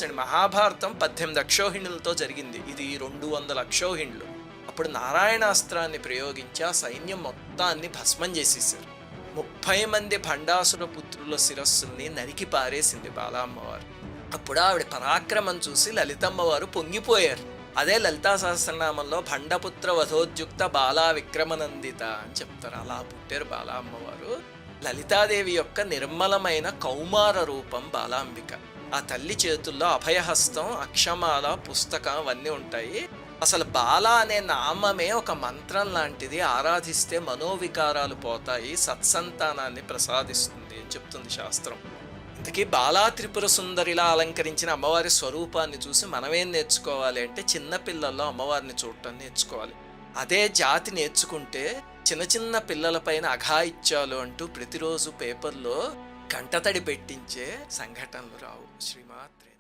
ఆలోచించండి, మహాభారతం 18 అక్షౌహిణులతో జరిగింది, ఇది 200 అక్షౌహిణులు. అప్పుడు నారాయణాస్త్రాన్ని ప్రయోగించి ఆ సైన్యం మొత్తాన్ని భస్మం చేసేసారు. 30 మంది భండాసుర పుత్రుల శిరస్సుల్ని నరికి పారేసింది బాలామ్మవారు. అప్పుడు ఆవిడ పరాక్రమం చూసి లలితమ్మవారు పొంగిపోయారు. అదే లలితా సహస్రనామంలో భండపుత్ర వధోద్యుక్త బాలా విక్రమనందిత అని చెప్తారు. అలా పుట్టారు బాలా అమ్మవారు. లలితాదేవి యొక్క నిర్మలమైన కౌమార రూపం బాలాంబిక. ఆ తల్లి చేతుల్లో అభయహస్తం, అక్షమాల, పుస్తకం అవన్నీ ఉంటాయి. అసలు బాల అనే నామమే ఒక మంత్రం లాంటిది. ఆరాధిస్తే మనోవికారాలు పోతాయి, సత్సంతానాన్ని ప్రసాదిస్తుంది అని చెప్తుంది శాస్త్రం. ఇంతకీ బాలా త్రిపుర సుందరిలా అలంకరించిన అమ్మవారి స్వరూపాన్ని చూసి మనమేం నేర్చుకోవాలి అంటే, చిన్నపిల్లల్లో అమ్మవారిని చూడటం నేర్చుకోవాలి. అదే జాతి నేర్చుకుంటే చిన్న చిన్న పిల్లలపైన అఘాయిత్యాలు అంటూ ప్రతిరోజు పేపర్లో గంటతడి పెట్టించే సంఘటనలు రావు. శ్రీమాత్రే.